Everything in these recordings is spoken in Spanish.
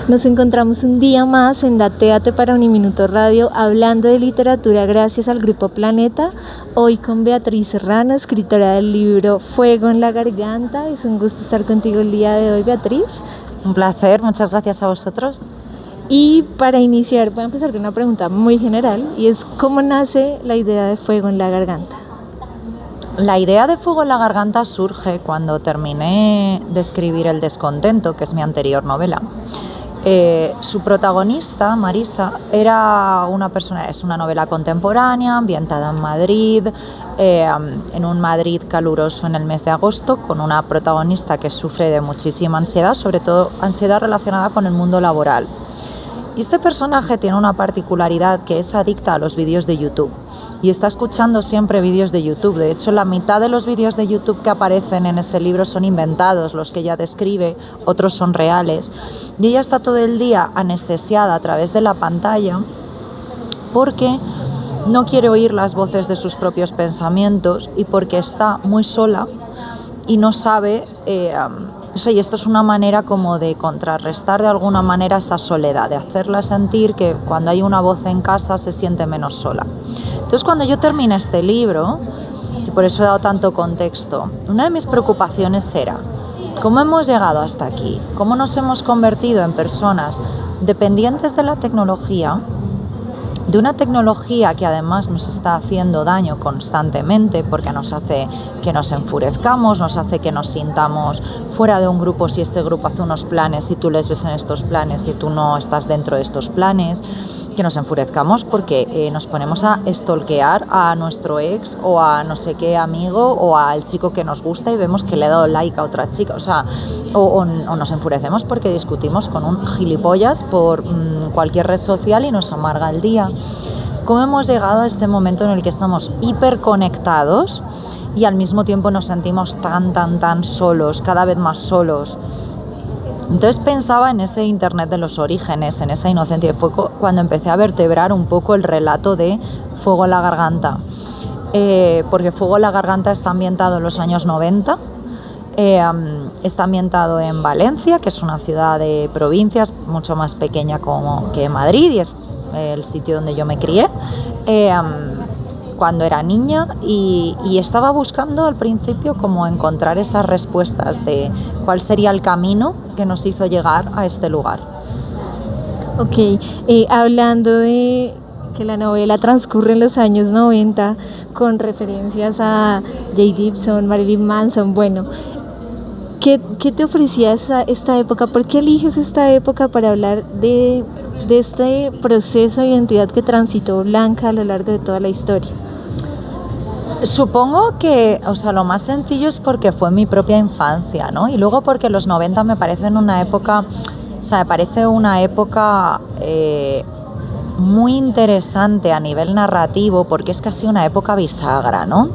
Nos encontramos un día más en Datéate para Uniminuto Radio hablando de literatura gracias al Grupo Planeta, hoy con Beatriz Serrano, escritora del libro Fuego en la Garganta. Es un gusto estar contigo el día de hoy, Beatriz. Un placer, muchas gracias a vosotros. Y para iniciar voy a empezar con una pregunta muy general y es ¿cómo nace la idea de Fuego en la Garganta? La idea de Fuego en la Garganta surge cuando terminé de escribir El descontento, que es mi anterior novela. Su protagonista, Marisa, es una novela contemporánea, ambientada en Madrid, en un Madrid caluroso en el mes de agosto, con una protagonista que sufre de muchísima ansiedad, sobre todo ansiedad relacionada con el mundo laboral. Y este personaje tiene una particularidad, que es adicta a los vídeos de YouTube y está escuchando siempre vídeos de YouTube. De hecho, la mitad de los vídeos de YouTube que aparecen en ese libro son inventados, los que ella describe, otros son reales. Y ella está todo el día anestesiada a través de la pantalla porque no quiere oír las voces de sus propios pensamientos y porque está muy sola y no sabe... y esto es una manera como de contrarrestar de alguna manera esa soledad, de hacerla sentir que cuando hay una voz en casa se siente menos sola. Entonces, cuando yo terminé este libro, y por eso he dado tanto contexto, una de mis preocupaciones era ¿cómo hemos llegado hasta aquí? ¿Cómo nos hemos convertido en personas dependientes de la tecnología? De una tecnología que además nos está haciendo daño constantemente porque nos hace que nos enfurezcamos, nos hace que nos sintamos fuera de un grupo si este grupo hace unos planes y tú les ves en estos planes y tú no estás dentro de estos planes, que nos enfurezcamos porque nos ponemos a stalkear a nuestro ex o a no sé qué amigo o al chico que nos gusta y vemos que le ha dado like a otra chica, o nos enfurecemos porque discutimos con un gilipollas por cualquier red social y nos amarga el día. ¿Cómo hemos llegado a este momento en el que estamos hiperconectados y al mismo tiempo nos sentimos tan solos, cada vez más solos? Entonces pensaba en ese internet de los orígenes, en esa inocencia, y fue cuando empecé a vertebrar un poco el relato de Fuego en la Garganta, porque Fuego en la Garganta está ambientado en los años 90, está ambientado en Valencia, que es una ciudad de provincias mucho más pequeña que Madrid, y es el sitio donde yo me crié cuando era niña, y estaba buscando al principio como encontrar esas respuestas de cuál sería el camino que nos hizo llegar a este lugar. Ok, hablando de que la novela transcurre en los años 90 con referencias a Jay Gibson, Marilyn Manson, bueno, ¿qué te ofrecía esta época? ¿Por qué eliges esta época para hablar de este proceso de identidad que transitó Blanca a lo largo de toda la historia? Supongo que, lo más sencillo es porque fue mi propia infancia, ¿no? Y luego porque los 90 me parecen una época, muy interesante a nivel narrativo, porque es casi una época bisagra, ¿no?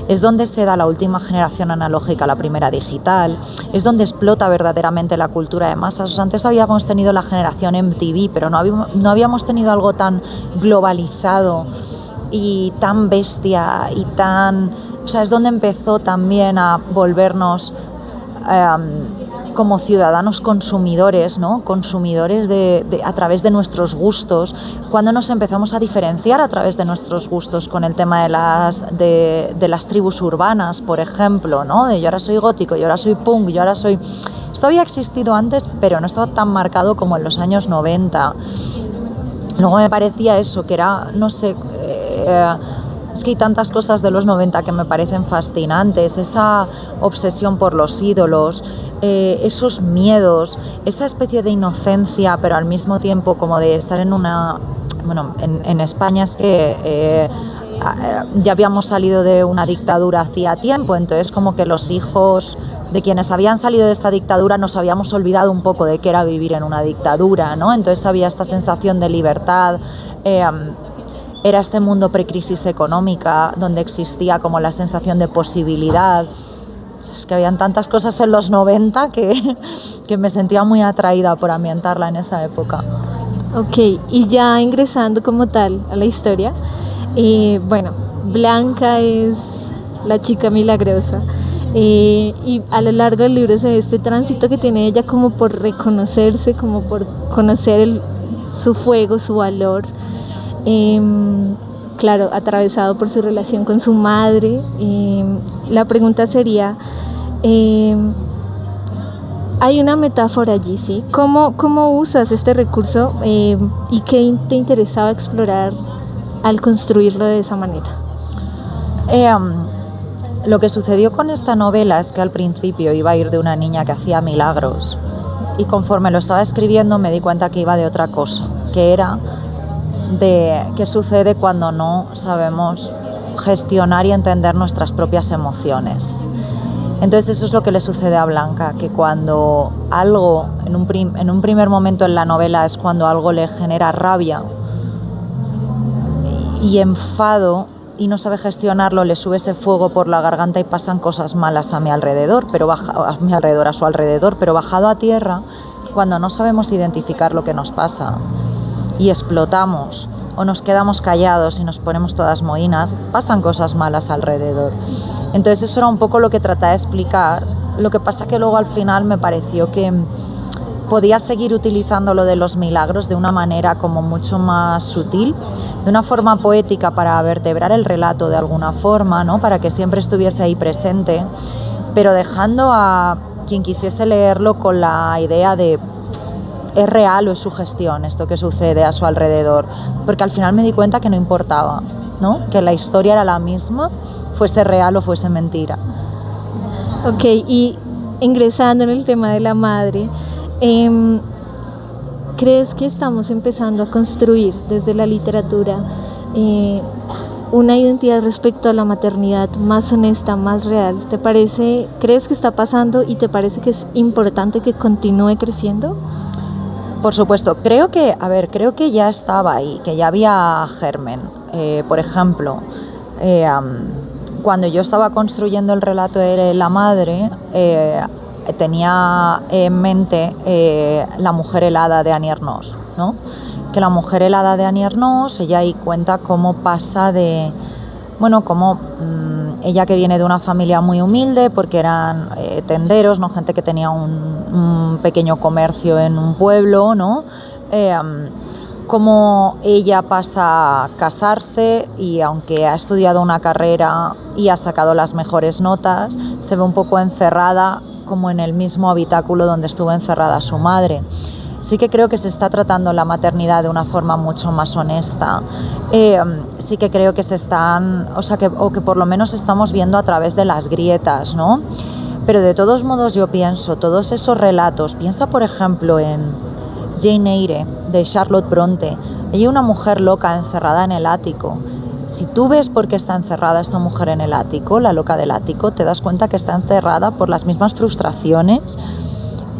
Es donde se da la última generación analógica, la primera digital, es donde explota verdaderamente la cultura de masas. Antes habíamos tenido la generación MTV, pero no habíamos tenido algo tan globalizado y tan bestia y tan... es donde empezó también a volvernos como ciudadanos consumidores, ¿no? Consumidores a través de nuestros gustos, cuando nos empezamos a diferenciar a través de nuestros gustos con el tema de las tribus urbanas, por ejemplo, ¿no? De yo ahora soy gótico, yo ahora soy punk, yo ahora soy... Esto había existido antes, pero no estaba tan marcado como en los años 90. Luego me parecía eso, que era, es que hay tantas cosas de los 90 que me parecen fascinantes, esa obsesión por los ídolos, esos miedos, esa especie de inocencia, pero al mismo tiempo como de estar en una... Bueno, en España es que ya habíamos salido de una dictadura hacía tiempo, entonces como que los hijos de quienes habían salido de esta dictadura nos habíamos olvidado un poco de qué era vivir en una dictadura, ¿no? Entonces había esta sensación de libertad, era este mundo precrisis económica donde existía como la sensación de posibilidad. Es que habían tantas cosas en los 90 que me sentía muy atraída por ambientarla en esa época. Ok, y ya ingresando como tal a la historia, Blanca es la chica milagrosa. y a lo largo del libro se ve este tránsito que tiene ella como por reconocerse, como por conocer su fuego, su valor, claro, atravesado por su relación con su madre. La pregunta sería, hay una metáfora allí, ¿sí? ¿Cómo usas este recurso y qué te interesaba explorar al construirlo de esa manera? Lo que sucedió con esta novela es que al principio iba a ir de una niña que hacía milagros y conforme lo estaba escribiendo me di cuenta que iba de otra cosa, que era de qué sucede cuando no sabemos gestionar y entender nuestras propias emociones. Entonces eso es lo que le sucede a Blanca, que cuando algo, en un primer momento en la novela es cuando algo le genera rabia y enfado y no sabe gestionarlo, le sube ese fuego por la garganta y pasan cosas malas a mi alrededor, a su alrededor, pero bajado a tierra, cuando no sabemos identificar lo que nos pasa y explotamos o nos quedamos callados y nos ponemos todas mohínas, pasan cosas malas alrededor. Entonces eso era un poco lo que trataba de explicar. Lo que pasa que luego al final me pareció que podía seguir utilizando lo de los milagros de una manera como mucho más sutil, de una forma poética para vertebrar el relato de alguna forma, ¿no? Para que siempre estuviese ahí presente, pero dejando a quien quisiese leerlo con la idea de ¿es real o es sugestión esto que sucede a su alrededor? Porque al final me di cuenta que no importaba, ¿no? Que la historia era la misma, fuese real o fuese mentira. Ok, y ingresando en el tema de la madre, ¿crees que estamos empezando a construir desde la literatura una identidad respecto a la maternidad más honesta, más real? ¿Te parece, crees que está pasando y te parece que es importante que continúe creciendo? Por supuesto, creo que ya estaba ahí, que ya había germen. Por ejemplo, cuando yo estaba construyendo el relato de la madre, tenía en mente La mujer helada de Annie Ernaux, ¿no? Que La mujer helada de Annie Ernaux, ella ahí cuenta cómo pasa de, cómo ella, que viene de una familia muy humilde porque eran tenderos, ¿no? Gente que tenía un pequeño comercio en un pueblo, ¿no? Cómo ella pasa a casarse y aunque ha estudiado una carrera y ha sacado las mejores notas, se ve un poco encerrada como en el mismo habitáculo donde estuvo encerrada su madre. Sí que creo que se está tratando la maternidad de una forma mucho más honesta. Sí que creo que se están, o que por lo menos estamos viendo a través de las grietas, ¿no? Pero de todos modos yo pienso, todos esos relatos, piensa por ejemplo en Jane Eyre de Charlotte Bronte, ella, una mujer loca encerrada en el ático. Si tú ves por qué está encerrada esta mujer en el ático, la loca del ático, te das cuenta que está encerrada por las mismas frustraciones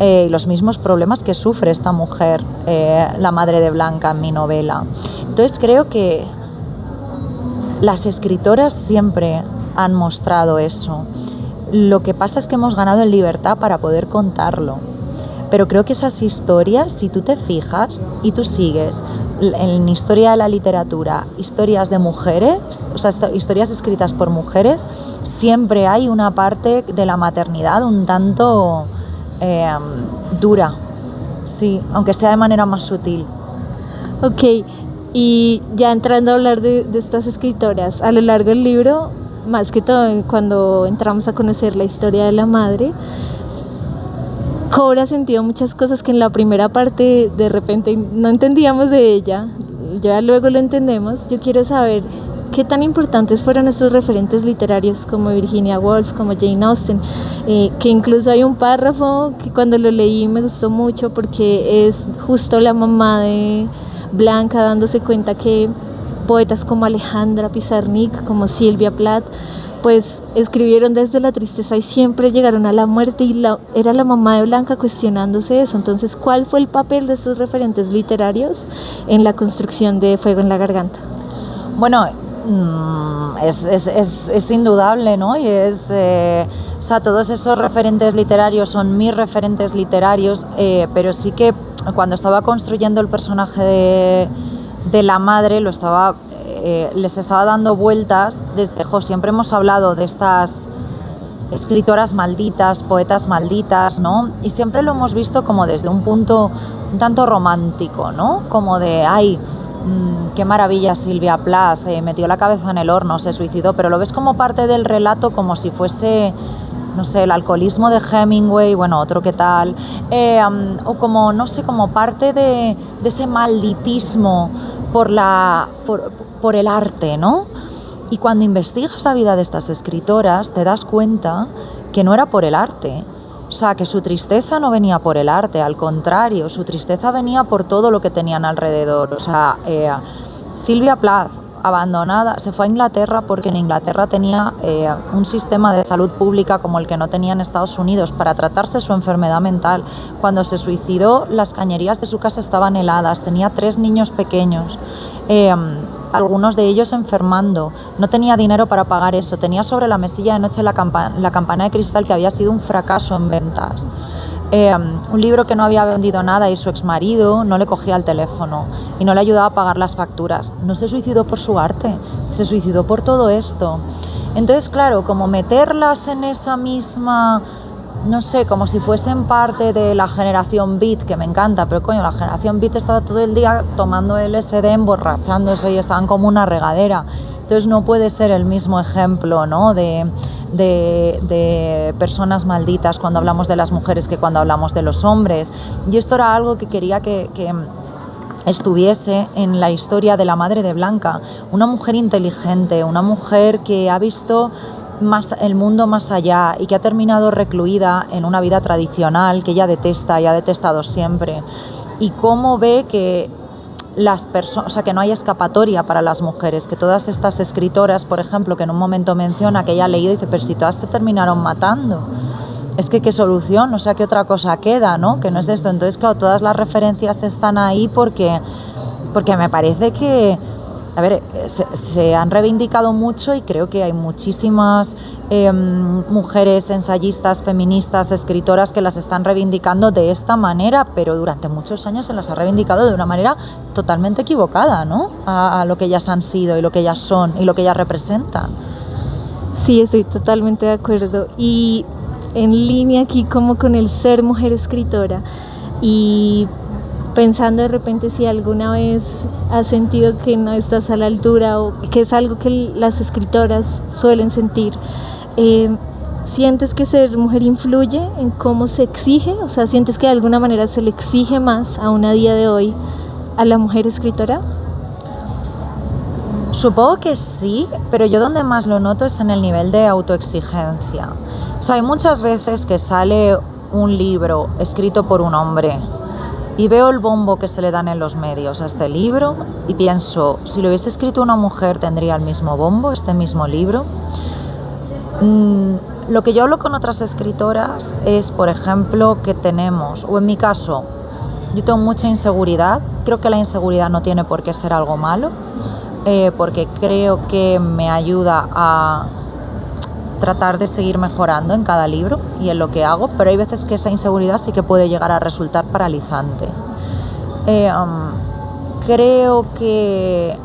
y los mismos problemas que sufre esta mujer, la madre de Blanca en mi novela. Entonces creo que las escritoras siempre han mostrado eso. Lo que pasa es que hemos ganado en libertad para poder contarlo. Pero creo que esas historias, si tú te fijas y tú sigues en historia de la literatura, historias de mujeres, historias escritas por mujeres, siempre hay una parte de la maternidad un tanto dura, sí, aunque sea de manera más sutil. Ok, y ya entrando a hablar de estas escritoras, a lo largo del libro, más que todo cuando entramos a conocer la historia de la madre, cobra sentido muchas cosas que en la primera parte de repente no entendíamos de ella, ya luego lo entendemos. Yo quiero saber qué tan importantes fueron estos referentes literarios como Virginia Woolf, como Jane Austen, que incluso hay un párrafo que cuando lo leí me gustó mucho porque es justo la mamá de Blanca dándose cuenta que poetas como Alejandra Pizarnik, como Sylvia Plath, pues escribieron desde la tristeza y siempre llegaron a la muerte, y era la mamá de Blanca cuestionándose eso. Entonces, ¿cuál fue el papel de estos referentes literarios en la construcción de Fuego en la Garganta? Bueno, es indudable, ¿no? Y todos esos referentes literarios son mis referentes literarios, pero sí que cuando estaba construyendo el personaje de la madre les estaba dando vueltas desde, siempre hemos hablado de estas escritoras malditas, poetas malditas, ¿no? Y siempre lo hemos visto como desde un punto un tanto romántico, ¿no? Como de, ay, qué maravilla Silvia Plath, metió la cabeza en el horno, se suicidó, pero lo ves como parte del relato, como si fuese, no sé, el alcoholismo de Hemingway, bueno, otro que tal, o como, no sé, como parte de ese malditismo por el arte, ¿no? Y cuando investigas la vida de estas escritoras, te das cuenta que no era por el arte. O sea, que su tristeza no venía por el arte, al contrario, su tristeza venía por todo lo que tenían alrededor. O sea, Silvia Plath, abandonada, se fue a Inglaterra porque en Inglaterra tenía un sistema de salud pública como el que no tenía en Estados Unidos para tratarse su enfermedad mental. Cuando se suicidó, las cañerías de su casa estaban heladas, tenía 3 niños pequeños. Algunos de ellos enfermando, no tenía dinero para pagar eso, tenía sobre la mesilla de noche la campana de cristal que había sido un fracaso en ventas, un libro que no había vendido nada y su exmarido no le cogía el teléfono y no le ayudaba a pagar las facturas. No se suicidó por su arte, se suicidó por todo esto. Entonces, claro, como meterlas en esa misma, no sé, como si fuesen parte de la generación beat, que me encanta, pero coño, la generación beat estaba todo el día tomando LSD, emborrachándose y estaban como una regadera. Entonces no puede ser el mismo ejemplo, ¿no? de personas malditas cuando hablamos de las mujeres que cuando hablamos de los hombres. Y esto era algo que quería que estuviese en la historia de la madre de Blanca, una mujer inteligente, una mujer que ha visto más el mundo más allá y que ha terminado recluida en una vida tradicional que ella detesta y ha detestado siempre, y cómo ve que las personas, o sea, que no hay escapatoria para las mujeres, que todas estas escritoras, por ejemplo, que en un momento menciona que ella ha leído y dice, pero si todas se terminaron matando, es que qué solución, o sea, qué otra cosa queda, ¿no? Que no es esto. Entonces, claro, todas las referencias están ahí porque me parece que, a ver, se han reivindicado mucho y creo que hay muchísimas mujeres ensayistas, feministas, escritoras que las están reivindicando de esta manera, pero durante muchos años se las ha reivindicado de una manera totalmente equivocada, ¿no? A lo que ellas han sido y lo que ellas son y lo que ellas representan. Sí, estoy totalmente de acuerdo. Y en línea aquí como con el ser mujer escritora y pensando de repente si alguna vez has sentido que no estás a la altura o que es algo que las escritoras suelen sentir, ¿sientes que ser mujer influye en cómo se exige? O sea, ¿sientes que de alguna manera se le exige más aún a día de hoy a la mujer escritora? Supongo que sí, pero yo donde más lo noto es en el nivel de autoexigencia. O sea, hay muchas veces que sale un libro escrito por un hombre y veo el bombo que se le dan en los medios a este libro y pienso, si lo hubiese escrito una mujer tendría el mismo bombo, este mismo libro. Lo que yo hablo con otras escritoras es, por ejemplo, que tenemos, o en mi caso, yo tengo mucha inseguridad, creo que la inseguridad no tiene por qué ser algo malo, porque creo que me ayuda a tratar de seguir mejorando en cada libro y en lo que hago, pero hay veces que esa inseguridad sí que puede llegar a resultar paralizante. Creo que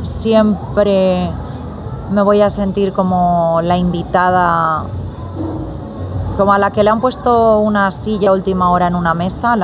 siempre me voy a sentir como la invitada, como a la que le han puesto una silla a última hora en una mesa,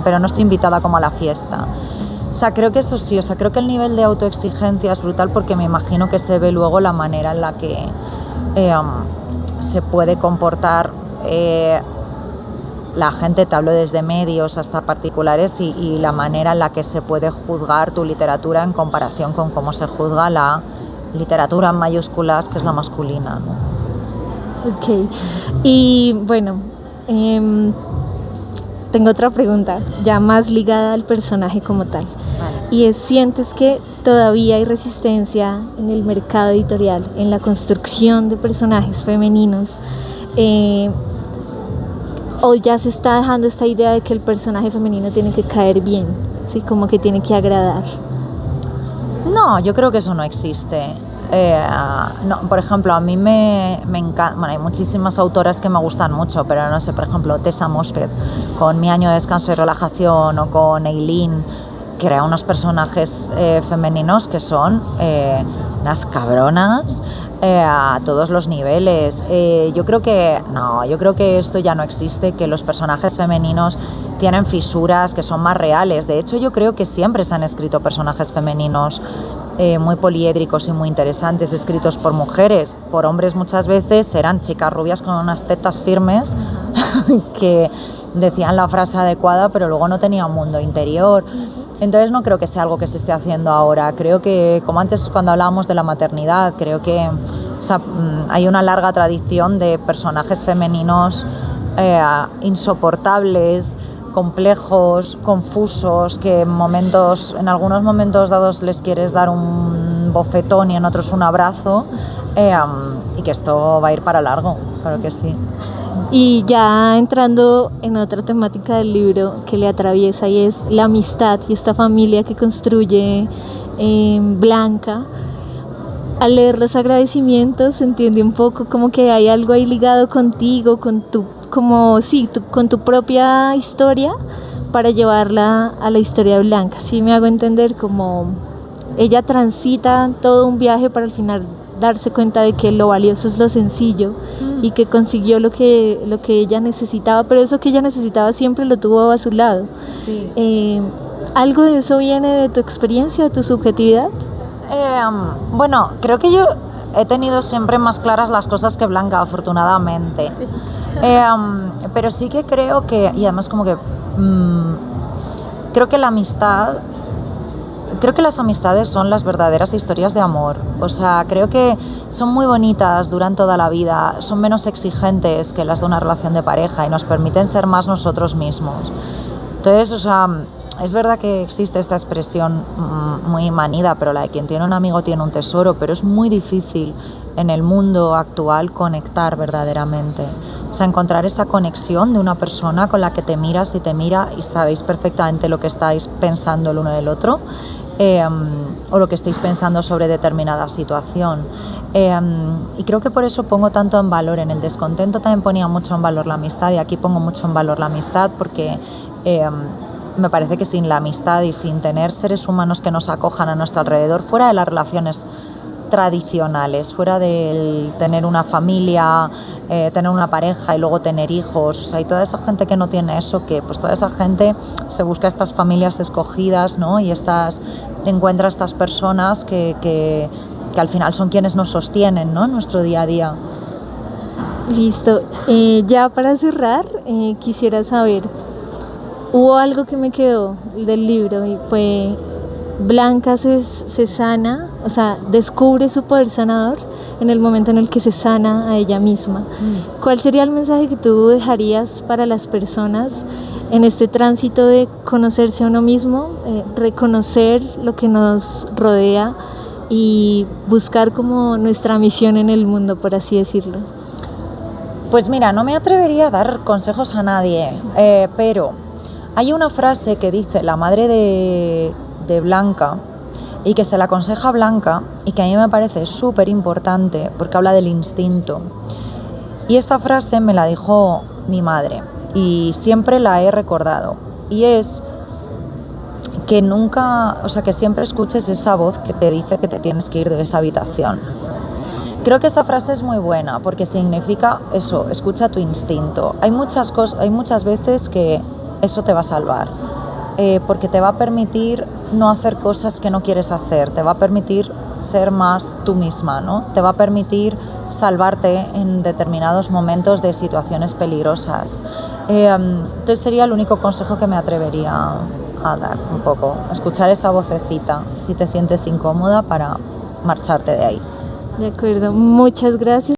pero no estoy invitada como a la fiesta. O sea, creo que eso sí, o sea, creo que el nivel de autoexigencia es brutal porque me imagino que se ve luego la manera en la que se puede comportar la gente, te hablo desde medios hasta particulares, y la manera en la que se puede juzgar tu literatura en comparación con cómo se juzga la literatura en mayúsculas, que es la masculina, ¿no? Ok, y bueno, tengo otra pregunta, ya más ligada al personaje como tal. Vale. Y es, ¿sientes que todavía hay resistencia en el mercado editorial, en la construcción de personajes femeninos? ¿O ya se está dejando esta idea de que el personaje femenino tiene que caer bien, ¿sí? Como que tiene que agradar? No, yo creo que eso no existe. No, por ejemplo, a mí me encanta, bueno, hay muchísimas autoras que me gustan mucho, pero no sé, por ejemplo, Tessa Mosfett con Mi año de descanso y relajación, o con Eileen, crea unos personajes femeninos que son unas cabronas, a todos los niveles. Yo creo que esto ya no existe, que los personajes femeninos tienen fisuras que son más reales. De hecho, yo creo que siempre se han escrito personajes femeninos muy poliédricos y muy interesantes, escritos por mujeres. Por hombres muchas veces eran chicas rubias con unas tetas firmes que decían la frase adecuada, pero luego no tenían mundo interior. Entonces no creo que sea algo que se esté haciendo ahora. Creo que, como antes cuando hablábamos de la maternidad, creo que hay una larga tradición de personajes femeninos insoportables, complejos, confusos, que en algunos momentos dados les quieres dar un bofetón y en otros un abrazo, y que esto va a ir para largo, claro que sí. Y ya entrando en otra temática del libro que le atraviesa, y es la amistad y esta familia que construye Blanca. Al leer los agradecimientos se entiende un poco como que hay algo ahí ligado contigo, con tu propia historia, para llevarla a la historia de Blanca. Sí, me hago entender, como ella transita todo un viaje para al final darse cuenta de que lo valioso es lo sencillo y que consiguió lo que ella necesitaba, pero eso que ella necesitaba siempre lo tuvo a su lado. Sí. ¿Algo de eso viene de tu experiencia, de tu subjetividad? Bueno, creo que yo he tenido siempre más claras las cosas que Blanca, afortunadamente. Pero sí que creo que, y además como que creo que las amistades son las verdaderas historias de amor. O sea, creo que son muy bonitas, duran toda la vida, son menos exigentes que las de una relación de pareja y nos permiten ser más nosotros mismos. Entonces, o sea, es verdad que existe esta expresión muy manida, pero la de quien tiene un amigo tiene un tesoro, pero es muy difícil en el mundo actual conectar verdaderamente. O sea, encontrar esa conexión de una persona con la que te miras y te mira y sabéis perfectamente lo que estáis pensando el uno del otro, o lo que estáis pensando sobre determinada situación. Y creo que por eso pongo tanto en valor. En El descontento también ponía mucho en valor la amistad, y aquí pongo mucho en valor la amistad porque me parece que sin la amistad y sin tener seres humanos que nos acojan a nuestro alrededor, fuera de las relaciones tradicionales, fuera de tener una familia, tener una pareja y luego tener hijos, o sea, y toda esa gente que no tiene eso, que pues toda esa gente se busca estas familias escogidas, ¿no? Y encuentra estas personas que al final son quienes nos sostienen, ¿no?, en nuestro día a día. Listo. Ya para cerrar, quisiera saber, hubo algo que me quedó del libro y fue: Blanca se sana, o sea, descubre su poder sanador en el momento en el que se sana a ella misma. ¿Cuál sería el mensaje que tú dejarías para las personas en este tránsito de conocerse a uno mismo, reconocer lo que nos rodea y buscar como nuestra misión en el mundo, por así decirlo? Pues mira, no me atrevería a dar consejos a nadie, pero hay una frase que dice la madre de Blanca y que se la aconseja a Blanca y que a mí me parece súper importante porque habla del instinto. Y esta frase me la dijo mi madre y siempre la he recordado, y es que que siempre escuches esa voz que te dice que te tienes que ir de esa habitación. Creo que esa frase es muy buena porque significa eso, escucha tu instinto. Hay muchas veces que eso te va a salvar, porque te va a permitir no hacer cosas que no quieres hacer, te va a permitir ser más tú misma, ¿no? Te va a permitir salvarte en determinados momentos de situaciones peligrosas. Entonces sería el único consejo que me atrevería a dar, un poco, escuchar esa vocecita si te sientes incómoda para marcharte de ahí. De acuerdo, muchas gracias.